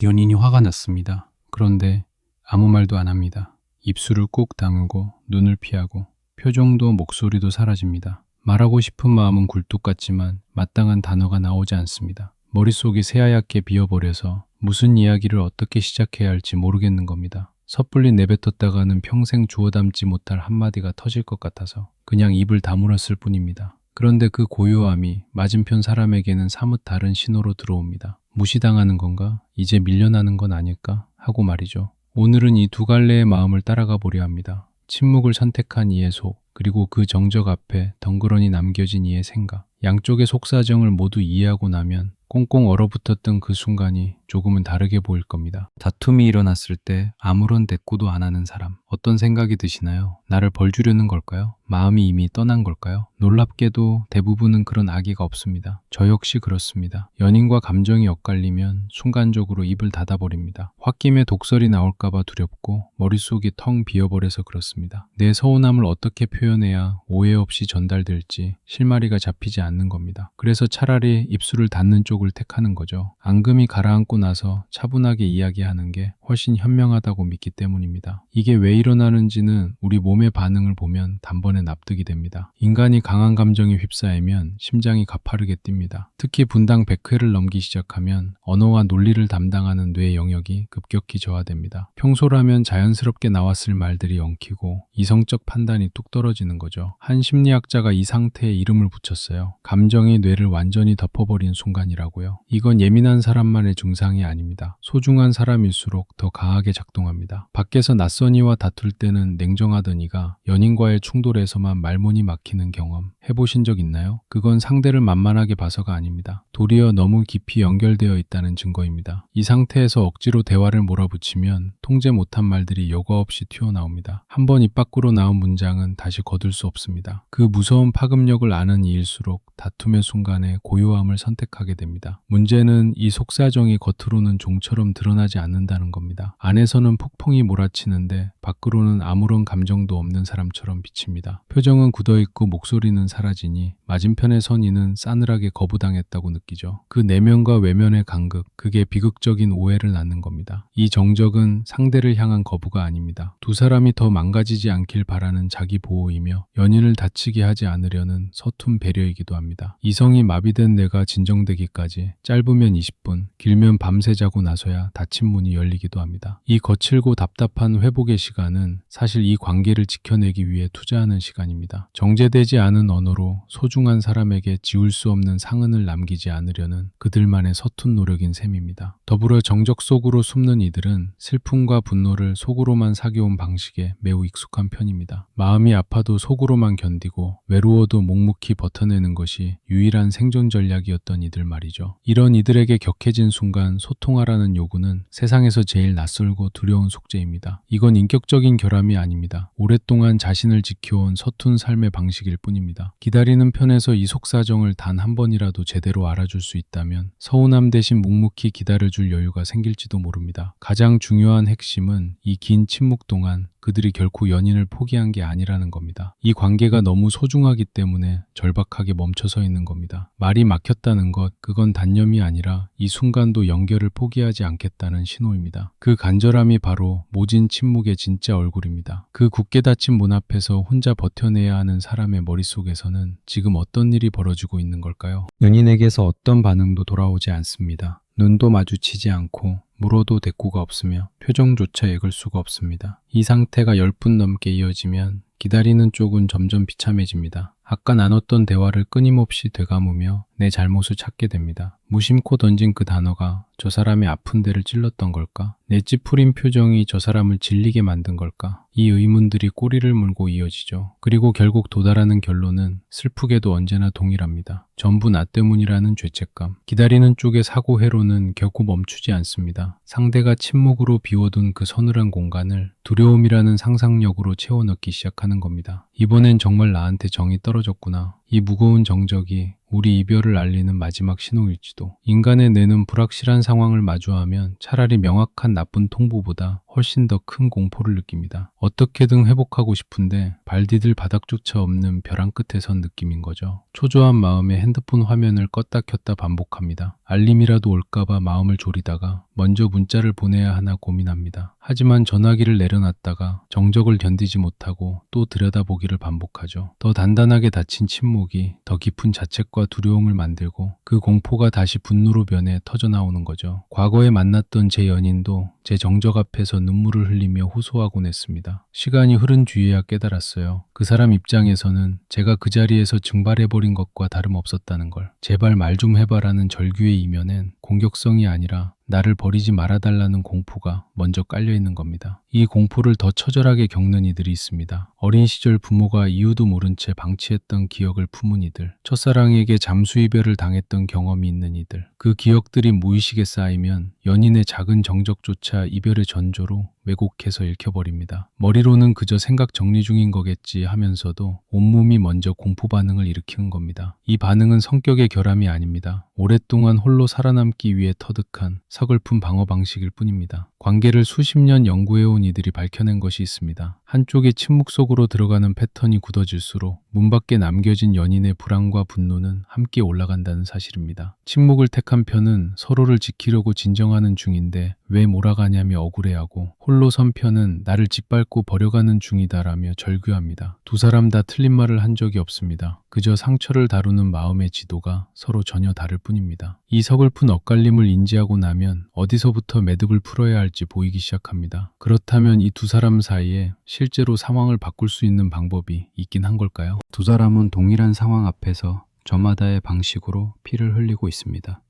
연인이 화가 났습니다. 그런데 아무 말도 안 합니다. 입술을 꾹 다물고 눈을 피하고 표정도 목소리도 사라집니다. 말하고 싶은 마음은 굴뚝 같지만 마땅한 단어가 나오지 않습니다. 머릿속이 새하얗게 비어버려서 무슨 이야기를 어떻게 시작해야 할지 모르겠는 겁니다. 섣불리 내뱉었다가는 평생 주워 담지 못할 한마디가 터질 것 같아서 그냥 입을 다물었을 뿐입니다. 그런데 그 고요함이 맞은편 사람에게는 사뭇 다른 신호로 들어옵니다. 무시당하는 건가? 이제 밀려나는 건 아닐까? 하고 말이죠. 오늘은 이 두 갈래의 마음을 따라가 보려 합니다. 침묵을 선택한 이의 속, 그리고 그 정적 앞에 덩그러니 남겨진 이의 생각. 양쪽의 속사정을 모두 이해하고 나면 꽁꽁 얼어붙었던 그 순간이 조금은 다르게 보일 겁니다. 다툼이 일어났을 때 아무런 대꾸도 안 하는 사람. 어떤 생각이 드시나요? 나를 벌주려는 걸까요? 마음이 이미 떠난 걸까요? 놀랍게도 대부분은 그런 악의가 없습니다. 저 역시 그렇습니다. 연인과 감정이 엇갈리면 순간적으로 입을 닫아버립니다. 홧김에 독설이 나올까봐 두렵고 머릿속이 텅 비어버려서 그렇습니다. 내 서운함을 어떻게 표현해야 오해 없이 전달될지 실마리가 잡히지 않는 겁니다. 그래서 차라리 입술을 닫는 쪽을 택하는 거죠. 앙금이 가라앉고 나서 차분하게 이야기하는 게 훨씬 현명하다고 믿기 때문입니다. 이게 왜 일어나는지는 우리 몸의 반응을 보면 단번에 납득이 됩니다. 인간이 강한 감정에 휩싸이면 심장이 가파르게 뜁니다. 특히 분당 100회를 넘기 시작하면 언어와 논리를 담당하는 뇌 영역이 급격히 저하됩니다. 평소라면 자연스럽게 나왔을 말들이 엉키고 이성적 판단이 뚝 떨어지는 거죠. 한 심리학자가 이 상태에 이름을 붙였어요. 감정이 뇌를 완전히 덮어버린 순간이라고요. 이건 예민한 사람만의 증상이 아닙니다. 소중한 사람일수록 더 강하게 작동합니다. 밖에서 낯선 이와 다툴 때는 냉정하던 이가 연인과의 충돌에서만 말문이 막히는 경험 해보신 적 있나요? 그건 상대를 만만하게 봐서가 아닙니다. 도리어 너무 깊이 연결되어 있다는 증거입니다. 이 상태에서 억지로 대화를 몰아붙이면 통제 못한 말들이 여과 없이 튀어나옵니다. 한번 입 밖으로 나온 문장은 다시 거둘 수 없습니다. 그 무서운 파급력을 아는 이일수록 다툼의 순간에 고요함을 선택하게 됩니다. 문제는 이 속사정이 겉으로는 종처럼 드러나지 않는다는 겁니다. 안에서는 폭풍이 몰아치는데 밖으로는 아무런 감정도 없는 사람처럼 비칩니다. 표정은 굳어있고 목소리는 사라지니 맞은편의 선인은 싸늘하게 거부당했다고 느끼죠. 그 내면과 외면의 간극, 그게 비극적인 오해를 낳는 겁니다. 이 정적은 상대를 향한 거부가 아닙니다. 두 사람이 더 망가지지 않길 바라는 자기 보호이며 연인을 다치게 하지 않으려는 서툰 배려이기도 합니다. 이성이 마비된 내가 진정되기까지 짧으면 20분, 길면 밤새 자고 나서야 닫힌 문이 열리기도 합니다. 이 거칠고 답답한 회복의 시간은 사실 이 관계를 지켜내기 위해 투자하는 시간입니다. 정제되지 않은 언어로 소중한 사람에게 지울 수 없는 상흔을 남기지 않으려는 그들만의 서툰 노력인 셈입니다. 더불어 정적 속으로 숨는 이들은 슬픔과 분노를 속으로만 사겨온 방식에 매우 익숙한 편입니다. 마음이 아파도 속으로만 견디고 외로워도 묵묵히 버텨내는 것이 유일한 생존 전략이었던 이들 말이죠. 이런 이들에게 격해진 순간 소통하라는 요구는 세상에서 제일 낯설고 두려운 숙제입니다. 이건 인격적인 결함이 아닙니다. 오랫동안 자신을 지켜온 서툰 삶의 방식일 뿐입니다. 기다리는 편에서 이 속사정을 단 한 번이라도 제대로 알아줄 수 있다면 서운함 대신 묵묵히 기다려줄 여유가 생길지도 모릅니다. 가장 중요한 핵심은 이 긴 침묵 동안 그들이 결코 연인을 포기한 게 아니라는 겁니다. 이 관계가 너무 소중하기 때문에 절박하게 멈춰서 있는 겁니다. 말이 막혔다는 것, 그건 단념이 아니라 이 순간도 연결을 포기하지 않겠다는 신호입니다. 그 간절함이 바로 모진 침묵의 진짜 얼굴입니다. 그 굳게 닫힌 문 앞에서 혼자 버텨내야 하는 사람의 머릿속에서는 지금 어떤 일이 벌어지고 있는 걸까요? 연인에게서 어떤 반응도 돌아오지 않습니다. 눈도 마주치지 않고 물어도 대꾸가 없으며 표정조차 읽을 수가 없습니다. 이 상태가 10분 넘게 이어지면 기다리는 쪽은 점점 비참해집니다. 아까 나눴던 대화를 끊임없이 되감으며 내 잘못을 찾게 됩니다. 무심코 던진 그 단어가 저 사람의 아픈 데를 찔렀던 걸까? 내 찌푸린 표정이 저 사람을 질리게 만든 걸까? 이 의문들이 꼬리를 물고 이어지죠. 그리고 결국 도달하는 결론은 슬프게도 언제나 동일합니다. 전부 나 때문이라는 죄책감. 기다리는 쪽의 사고 회로는 결코 멈추지 않습니다. 상대가 침묵으로 비워둔 그 서늘한 공간을 두려움이라는 상상력으로 채워 넣기 시작하는 겁니다. 이번엔 정말 나한테 정이 떨어졌구나. 이 무거운 정적이 우리 이별을 알리는 마지막 신호일지도. 인간의 뇌는 불확실한 상황을 마주하면 차라리 명확한 나쁜 통보보다 훨씬 더 큰 공포를 느낍니다. 어떻게든 회복하고 싶은데 발 디딜 바닥조차 없는 벼랑 끝에 선 느낌인 거죠. 초조한 마음에 핸드폰 화면을 껐다 켰다 반복합니다. 알림이라도 올까봐 마음을 졸이다가 먼저 문자를 보내야 하나 고민합니다. 하지만 전화기를 내려놨다가 정적을 견디지 못하고 또 들여다보기를 반복하죠. 더 단단하게 닫힌 침묵이 더 깊은 자책과 두려움을 만들고 그 공포가 다시 분노로 변해 터져나오는 거죠. 과거에 만났던 제 연인도 제 정적 앞에서 눈물을 흘리며 호소하곤 했습니다. 시간이 흐른 뒤에야 깨달았어요. 그 사람 입장에서는 제가 그 자리에서 증발해버린 것과 다름없었다는 걸. 제발 말 좀 해봐라는 절규의 이면엔 공격성이 아니라 나를 버리지 말아달라는 공포가 먼저 깔려있는 겁니다. 이 공포를 더 처절하게 겪는 이들이 있습니다. 어린 시절 부모가 이유도 모른 채 방치했던 기억을 품은 이들, 첫사랑에게 잠수 이별을 당했던 경험이 있는 이들, 그 기억들이 무의식에 쌓이면 연인의 작은 정적조차 이별의 전조로 왜곡해서 읽혀버립니다. 머리로는 그저 생각 정리 중인 거겠지 하면서도 온몸이 먼저 공포 반응을 일으키는 겁니다. 이 반응은 성격의 결함이 아닙니다. 오랫동안 홀로 살아남기 위해 터득한 서글픈 방어 방식일 뿐입니다. 관계를 수십 년 연구해온 이들이 밝혀낸 것이 있습니다. 한쪽이 침묵 속으로 들어가는 패턴이 굳어질수록 문 밖에 남겨진 연인의 불안과 분노는 함께 올라간다는 사실입니다. 침묵을 택한 편은 서로를 지키려고 진정하는 중인데 왜 몰아가냐며 억울해하고, 홀로 선 편은 나를 짓밟고 버려가는 중이다라며 절규합니다. 두 사람 다 틀린 말을 한 적이 없습니다. 그저 상처를 다루는 마음의 지도가 서로 전혀 다를 뿐입니다. 이 서글픈 엇갈림을 인지하고 나면 어디서부터 매듭을 풀어야 할지 보이기 시작합니다. 그렇다면 이 두 사람 사이에 실제로 상황을 바꿀 수 있는 방법이 있긴 한 걸까요? 두 사람은 동일한 상황 앞에서 저마다의 방식으로 피를 흘리고 있습니다.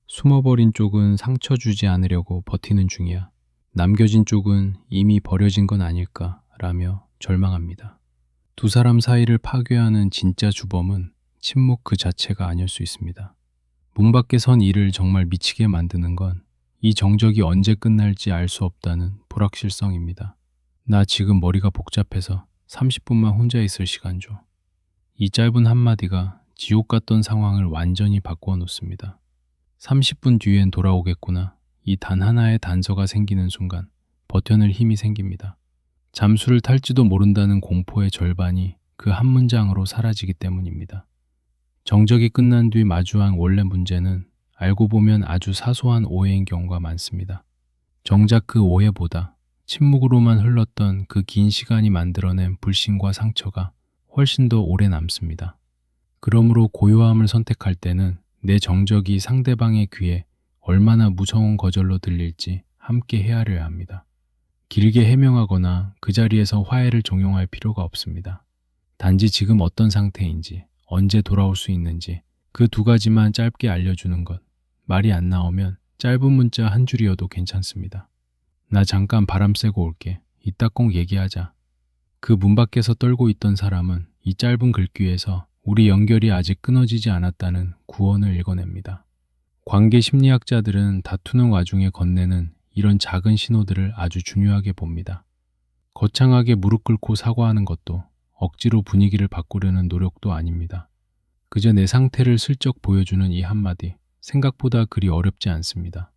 숨어버린 쪽은 상처 주지 않으려고 버티는 중이야. 남겨진 쪽은 이미 버려진 건 아닐까라며 절망합니다. 두 사람 사이를 파괴하는 진짜 주범은 침묵 그 자체가 아닐 수 있습니다. 문 밖에 선 이를 정말 미치게 만드는 건 이 정적이 언제 끝날지 알 수 없다는 불확실성입니다. 나 지금 머리가 복잡해서 30분만 혼자 있을 시간 줘. 이 짧은 한마디가 지옥 같던 상황을 완전히 바꾸어 놓습니다. 30분 뒤엔 돌아오겠구나. 이 단 하나의 단서가 생기는 순간 버텨낼 힘이 생깁니다. 잠수를 탈지도 모른다는 공포의 절반이 그 한 문장으로 사라지기 때문입니다. 정적이 끝난 뒤 마주한 원래 문제는 알고 보면 아주 사소한 오해인 경우가 많습니다. 정작 그 오해보다 침묵으로만 흘렀던 그 긴 시간이 만들어낸 불신과 상처가 훨씬 더 오래 남습니다. 그러므로 고요함을 선택할 때는 내 정적이 상대방의 귀에 얼마나 무서운 거절로 들릴지 함께 헤아려야 합니다. 길게 해명하거나 그 자리에서 화해를 종용할 필요가 없습니다. 단지 지금 어떤 상태인지, 언제 돌아올 수 있는지 그 두 가지만 짧게 알려주는 것. 말이 안 나오면 짧은 문자 한 줄이어도 괜찮습니다. 나 잠깐 바람 쐬고 올게. 이따 꼭 얘기하자. 그 문 밖에서 떨고 있던 사람은 이 짧은 글귀에서 우리 연결이 아직 끊어지지 않았다는 구원을 읽어냅니다. 관계 심리학자들은 다투는 와중에 건네는 이런 작은 신호들을 아주 중요하게 봅니다. 거창하게 무릎 꿇고 사과하는 것도 억지로 분위기를 바꾸려는 노력도 아닙니다. 그저 내 상태를 슬쩍 보여주는 이 한마디, 생각보다 그리 어렵지 않습니다.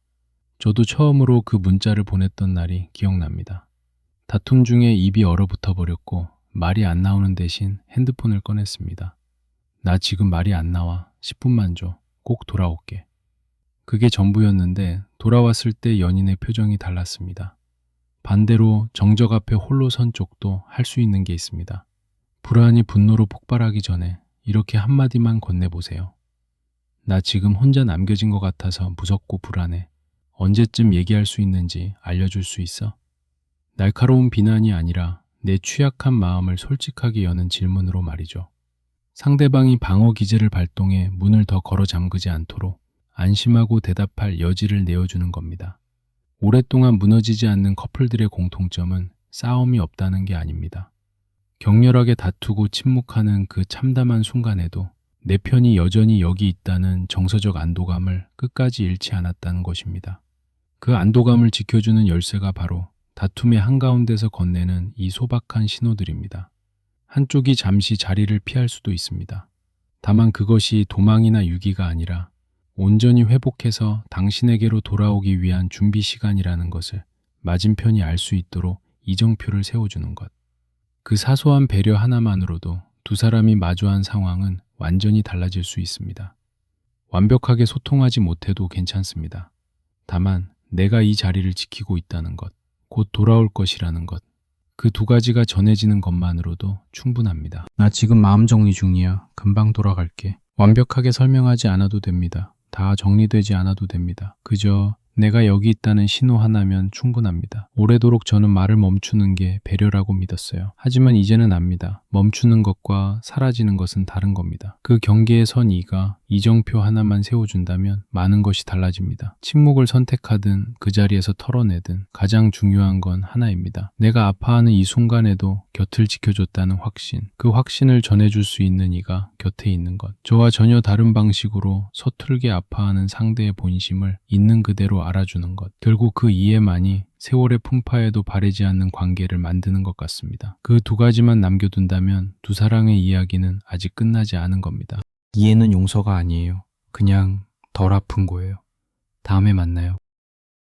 저도 처음으로 그 문자를 보냈던 날이 기억납니다. 다툼 중에 입이 얼어붙어 버렸고 말이 안 나오는 대신 핸드폰을 꺼냈습니다. 나 지금 말이 안 나와. 10분만 줘. 꼭 돌아올게. 그게 전부였는데 돌아왔을 때 연인의 표정이 달랐습니다. 반대로 정적 앞에 홀로 선 쪽도 할 수 있는 게 있습니다. 불안이 분노로 폭발하기 전에 이렇게 한마디만 건네보세요. 나 지금 혼자 남겨진 것 같아서 무섭고 불안해. 언제쯤 얘기할 수 있는지 알려줄 수 있어? 날카로운 비난이 아니라 내 취약한 마음을 솔직하게 여는 질문으로 말이죠. 상대방이 방어 기제를 발동해 문을 더 걸어 잠그지 않도록 안심하고 대답할 여지를 내어주는 겁니다. 오랫동안 무너지지 않는 커플들의 공통점은 싸움이 없다는 게 아닙니다. 격렬하게 다투고 침묵하는 그 참담한 순간에도 내 편이 여전히 여기 있다는 정서적 안도감을 끝까지 잃지 않았다는 것입니다. 그 안도감을 지켜주는 열쇠가 바로 다툼의 한가운데서 건네는 이 소박한 신호들입니다. 한쪽이 잠시 자리를 피할 수도 있습니다. 다만 그것이 도망이나 유기가 아니라 온전히 회복해서 당신에게로 돌아오기 위한 준비 시간이라는 것을 맞은편이 알 수 있도록 이정표를 세워주는 것. 그 사소한 배려 하나만으로도 두 사람이 마주한 상황은 완전히 달라질 수 있습니다. 완벽하게 소통하지 못해도 괜찮습니다. 다만 내가 이 자리를 지키고 있다는 것, 곧 돌아올 것이라는 것, 그 두 가지가 전해지는 것만으로도 충분합니다. 나 지금 마음 정리 중이야. 금방 돌아갈게. 완벽하게 설명하지 않아도 됩니다. 다 정리되지 않아도 됩니다. 그저 내가 여기 있다는 신호 하나면 충분합니다. 오래도록 저는 말을 멈추는 게 배려라고 믿었어요. 하지만 이제는 압니다. 멈추는 것과 사라지는 것은 다른 겁니다. 그 경계에 선 이가 이정표 하나만 세워준다면 많은 것이 달라집니다. 침묵을 선택하든 그 자리에서 털어내든 가장 중요한 건 하나입니다. 내가 아파하는 이 순간에도 곁을 지켜줬다는 확신, 그 확신을 전해줄 수 있는 이가 곁에 있는 것. 저와 전혀 다른 방식으로 서툴게 아파하는 상대의 본심을 있는 그대로 알아주는 것. 결국 그 이해만이 세월의 풍파에도 바래지 않는 관계를 만드는 것 같습니다. 그 두 가지만 남겨둔다면 두 사랑의 이야기는 아직 끝나지 않은 겁니다. 이해는 용서가 아니에요. 그냥 덜 아픈 거예요. 다음에 만나요.